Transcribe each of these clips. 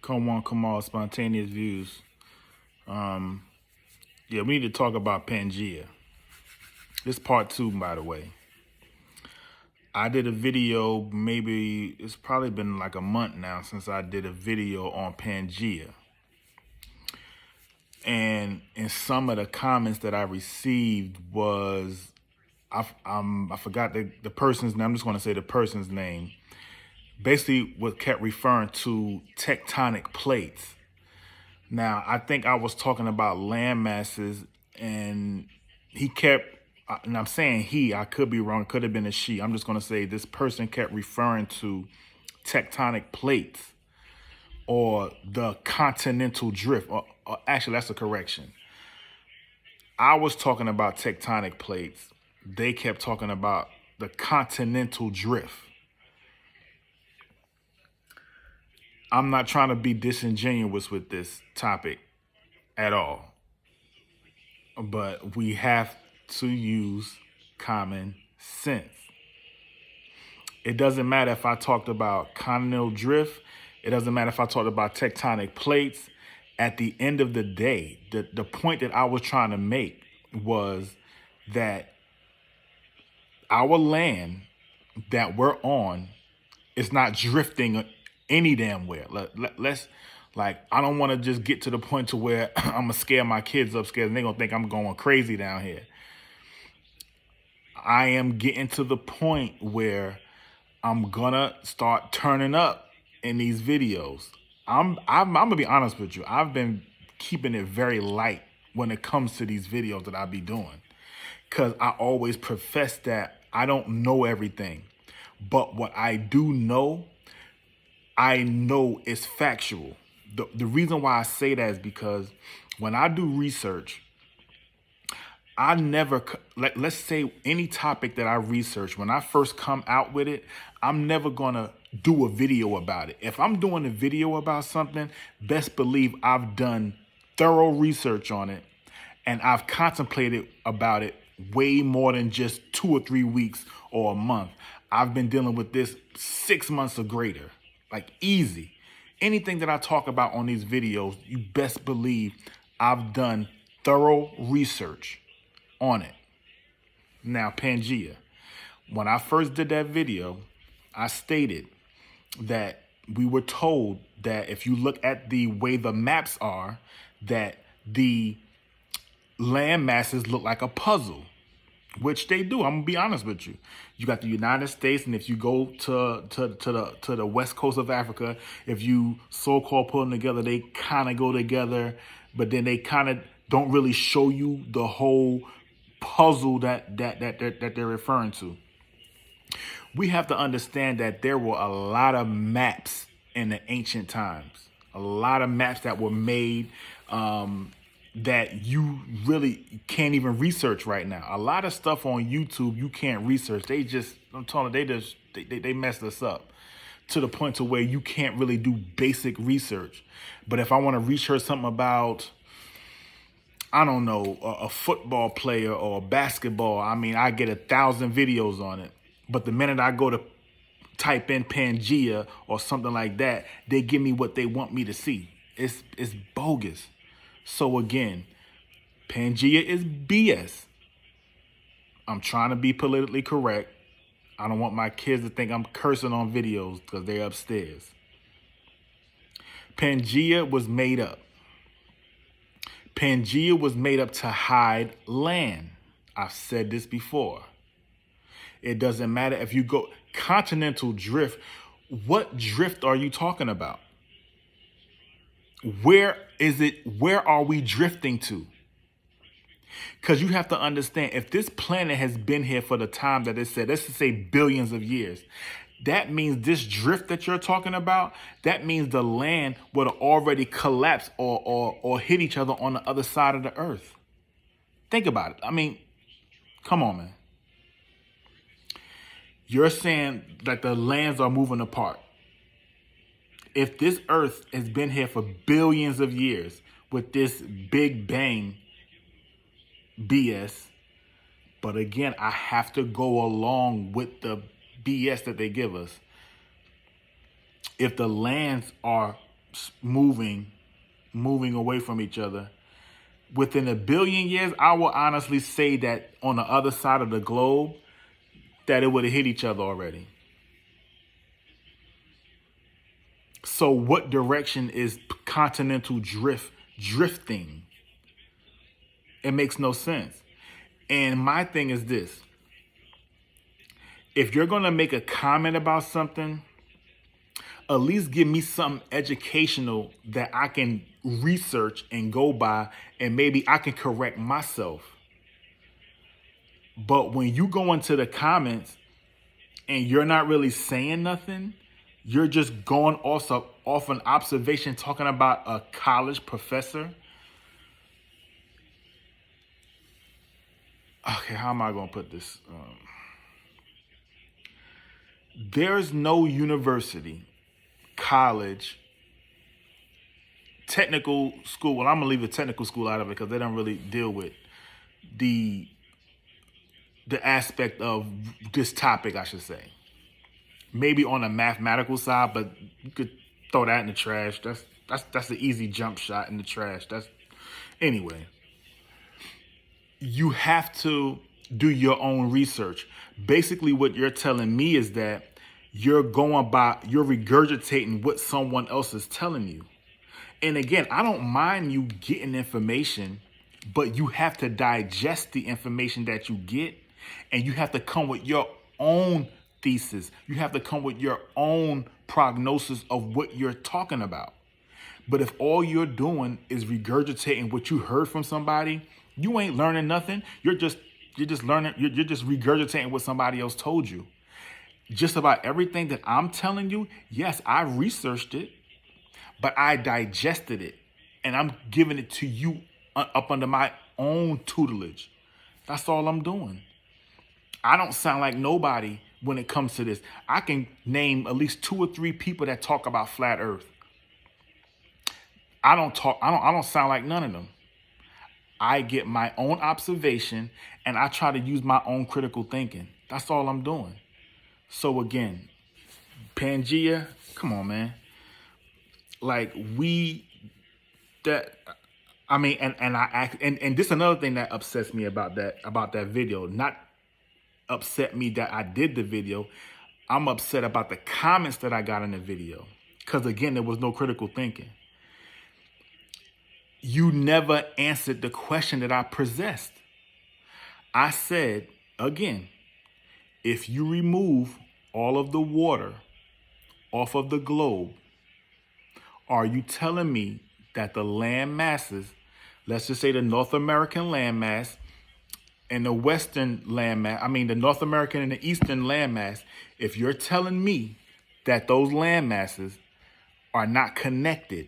Come on, spontaneous views. Yeah, we need to talk about PanGea. This part two, by the way. I did a video, maybe it's probably been like a month now since I did a video on PanGea. And in some of the comments that I received was, I forgot the person's name. I'm just going to say the person's name. Basically, what kept referring to tectonic plates. Now, I think I was talking about land masses, and he kept, and I'm saying he, I could be wrong, could have been a she. I'm just going to say this person kept referring to tectonic plates or the continental drift. Or actually, that's a correction. I was talking about tectonic plates. They kept talking about the continental drift. I'm not trying to be disingenuous with this topic at all, but we have to use common sense. It doesn't matter if I talked about continental drift. It doesn't matter if I talked about tectonic plates. At the end of the day, the point that I was trying to make was that our land that we're on is not drifting any damn where. Let's, like, I don't want to just get to the point to where I'm going to scare my kids upstairs and they're going to think I'm going crazy down here. I am getting to the point where I'm going to start turning up in these videos. I'm going to be honest with you. I've been keeping it very light when it comes to these videos that I be doing, because I always profess that I don't know everything. But what I do know, I know is factual. The reason why I say that is because when I do research, I never, let's say any topic that I research, when I first come out with it, I'm never going to do a video about it. If I'm doing a video about something, best believe I've done thorough research on it and I've contemplated about it way more than just 2 or 3 weeks or a month. I've been dealing with this 6 months or greater, like easy. Anything that I talk about on these videos, you best believe I've done thorough research on it. Now, PanGea. When I first did that video, I stated that we were told that if you look at the way the maps are, that the land masses look like a puzzle, which they do. I'm gonna be honest with you. You got the United States, and if you go to the west coast of Africa, if you so-called put them together, they kind of go together, but then they kind of don't really show you the whole puzzle that they're referring to. We have to understand that there were a lot of maps in the ancient times, a lot of maps that were made that you really can't even research right now. A lot of stuff on YouTube you can't research. They just, I'm telling you, they messed us up to the point to where you can't really do basic research. But if I want to research something about, I don't know, a football player or basketball, I mean, I get 1,000 videos on it. But the minute I go to type in PanGea or something like that, they give me what they want me to see. It's bogus. So again, PanGea is BS. I'm trying to be politically correct. I don't want my kids to think I'm cursing on videos because they're upstairs. PanGea was made up. PanGea was made up to hide land. I've said this before. It doesn't matter if you go continental drift. What drift are you talking about? Where is it? Where are we drifting to? Because you have to understand, if this planet has been here for the time that it said, let's just say billions of years, that means this drift that you're talking about, that means the land would have already collapsed or hit each other on the other side of the earth. Think about it. I mean, come on, man. You're saying that the lands are moving apart. If this earth has been here for billions of years with this Big Bang BS, but again, I have to go along with the BS that they give us. If the lands are moving away from each other. Within 1 billion years, I will honestly say that on the other side of the globe, that it would have hit each other already. So what direction is continental drifting? It makes no sense. And my thing is this. If you're going to make a comment about something, at least give me something educational that I can research and go by, and maybe I can correct myself. But when you go into the comments and you're not really saying nothing, you're just going off an observation talking about a college professor. Okay, how am I going to put this? There's no university, college, technical school. Well, I'm going to leave the technical school out of it because they don't really deal with the aspect of this topic, I should say. Maybe on the mathematical side, but you could throw that in the trash. That's an easy jump shot in the trash. Anyway. You have to do your own research. Basically, what you're telling me is that you're regurgitating what someone else is telling you. And again, I don't mind you getting information, but you have to digest the information that you get, and you have to come with your own thesis. You have to come with your own prognosis of what you're talking about. But if all you're doing is regurgitating what you heard from somebody, you ain't learning nothing. You're just regurgitating what somebody else told you. Just about everything that I'm telling you, yes, I researched it, but I digested it, and I'm giving it to you up under my own tutelage. That's all I'm doing. I don't sound like nobody when it comes to this. I can name at least 2 or 3 people that talk about flat Earth. I don't sound like none of them. I get my own observation and I try to use my own critical thinking. That's all I'm doing. So again, PanGea, come on, man. Like and this is another thing that upsets me about that video. Not upset me that I did the video. I'm upset about the comments that I got in the video. Because again, there was no critical thinking. You never answered the question that I possessed. I said, again, if you remove all of the water off of the globe, are you telling me that the land masses, let's just say the North American landmass and the Western landmass, the North American and the Eastern landmass, if you're telling me that those land masses are not connected,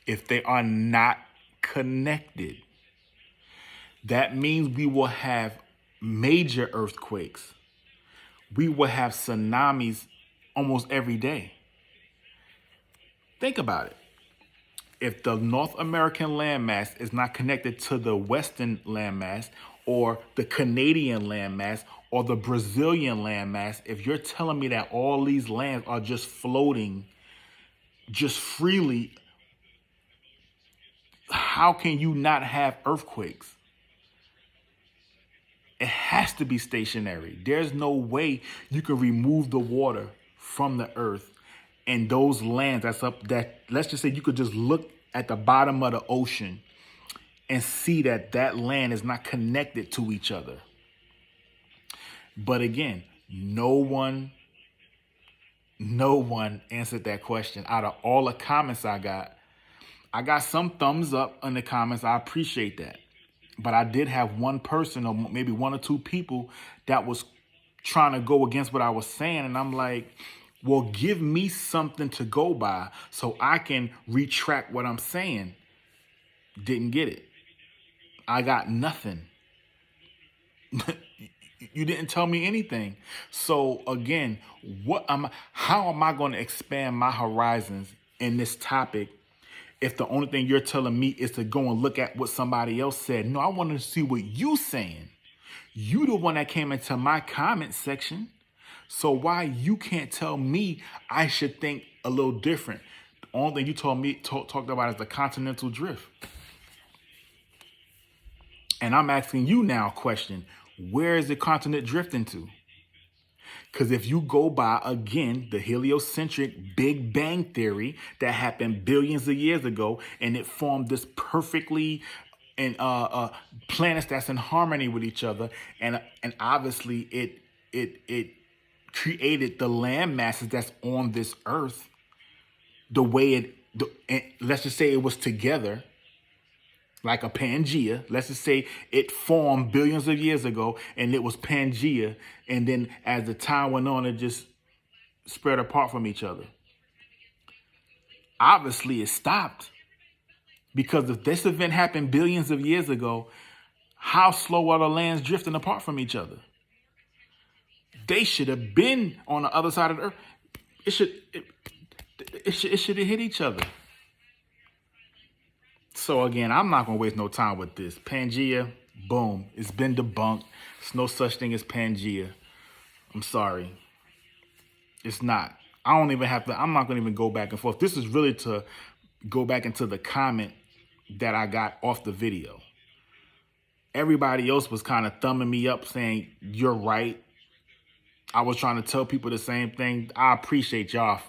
if they are not connected, that means we will have major earthquakes. We will have tsunamis almost every day. Think about it. If the North American landmass is not connected to the Western landmass or the Canadian landmass or the Brazilian landmass, if you're telling me that all these lands are just floating just freely, how can you not have earthquakes? It has to be stationary. There's no way you can remove the water from the earth and those lands let's just say you could just look at the bottom of the ocean and see that land is not connected to each other. But again, no one answered that question. Out of all the comments I got some thumbs up in the comments. I appreciate that. But I did have one person or maybe 1 or 2 people that was trying to go against what I was saying. And I'm like, well, give me something to go by so I can retract what I'm saying. Didn't get it. I got nothing. You didn't tell me anything. So again, how am I going to expand my horizons in this topic if the only thing you're telling me is to go and look at what somebody else said? No, I want to see what you saying. You the one that came into my comment section. So why you can't tell me I should think a little different? Only thing you told me talked about is the continental drift. And I'm asking you now a question. Where is the continent drifting to? Because if you go by, again, the heliocentric Big Bang Theory that happened billions of years ago, and it formed this perfectly and planets that's in harmony with each other, and obviously it created the land masses that's on this earth the way let's just say it was together like a PanGea. Let's just say it formed billions of years ago and it was PanGea. And then as the time went on, it just spread apart from each other. Obviously, it stopped because if this event happened billions of years ago, how slow are the lands drifting apart from each other? They should have been on the other side of the earth. It should have hit each other. So again, I'm not going to waste no time with this. PanGea, boom. It's been debunked. There's no such thing as PanGea. I'm sorry. It's not. I don't even have to, I'm not going to even go back and forth. This is really to go back into the comment that I got off the video. Everybody else was kind of thumbing me up saying, you're right. I was trying to tell people the same thing. I appreciate y'all,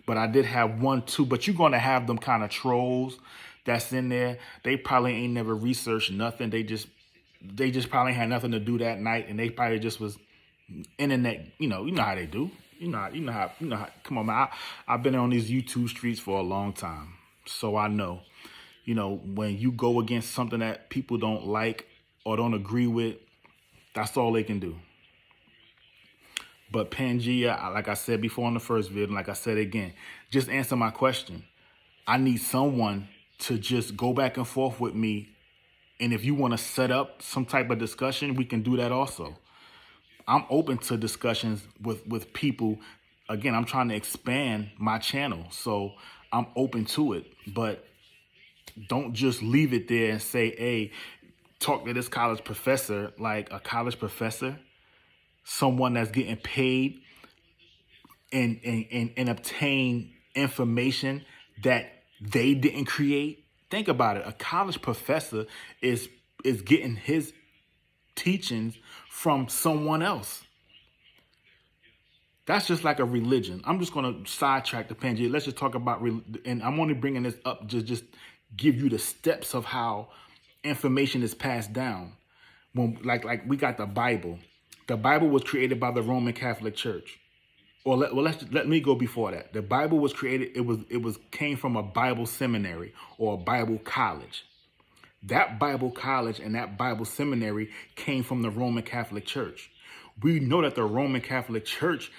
but I did have 1, 2, but you're going to have them kind of trolls that's in there. They probably ain't never researched nothing. They just probably had nothing to do that night, and they probably just was internet. You know how they do. You know how. Come on, man. I've been on these YouTube streets for a long time, so I know. When you go against something that people don't like or don't agree with, that's all they can do. But PanGea, like I said before in the first video, and like I said again, just answer my question. I need someone to just go back and forth with me. And if you want to set up some type of discussion, we can do that also. I'm open to discussions with people. Again, I'm trying to expand my channel, so I'm open to it. But don't just leave it there and say, hey, talk to this college professor, like a college professor, someone that's getting paid and obtain information that they didn't create. Think about it. A college professor is getting his teachings from someone else. That's just like a religion. I'm just going to sidetrack the PanGea. Let's just talk about, and I'm only bringing this up just give you the steps of how information is passed down. When like we got the Bible. The Bible was created by the Roman Catholic Church. Or let me go before that. The Bible was created. It came from a Bible seminary or a Bible college. That Bible college and that Bible seminary came from the Roman Catholic Church. We know that the Roman Catholic Church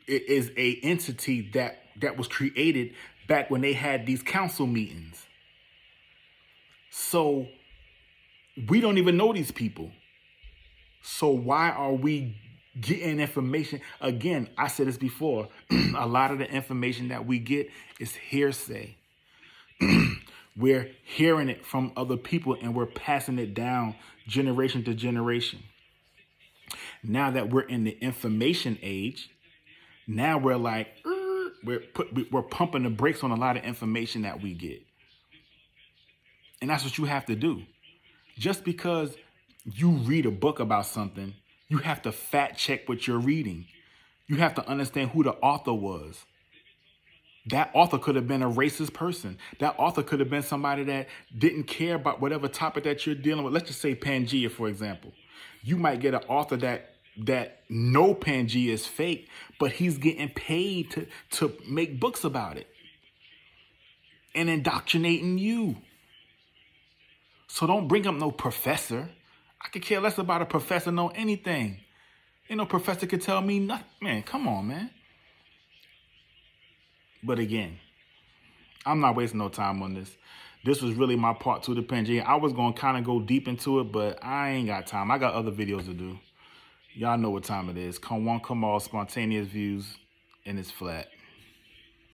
is a entity that was created back when they had these council meetings. So we don't even know these people. So why are we getting information? Again, I said this before, a lot of the information that we get is hearsay. We're hearing it from other people and we're passing it down generation to generation. Now that we're in the information age, now we're like, we're pumping the brakes on a lot of information that we get. And that's what you have to do. Just because you read a book about something, you have to fact check what you're reading. You have to understand who the author was. That author could have been a racist person. That author could have been somebody that didn't care about whatever topic that you're dealing with. Let's just say PanGea, for example. You might get an author that know PanGea is fake, but he's getting paid to make books about it and indoctrinating you. So don't bring up no professor. I could care less about a professor know anything. Ain't no professor could tell me nothing. Man, come on, man. But again, I'm not wasting no time on this. This was really my part 2 to PanGea. I was going to kind of go deep into it, but I ain't got time. I got other videos to do. Y'all know what time it is. Come on, come all, spontaneous views, and it's flat.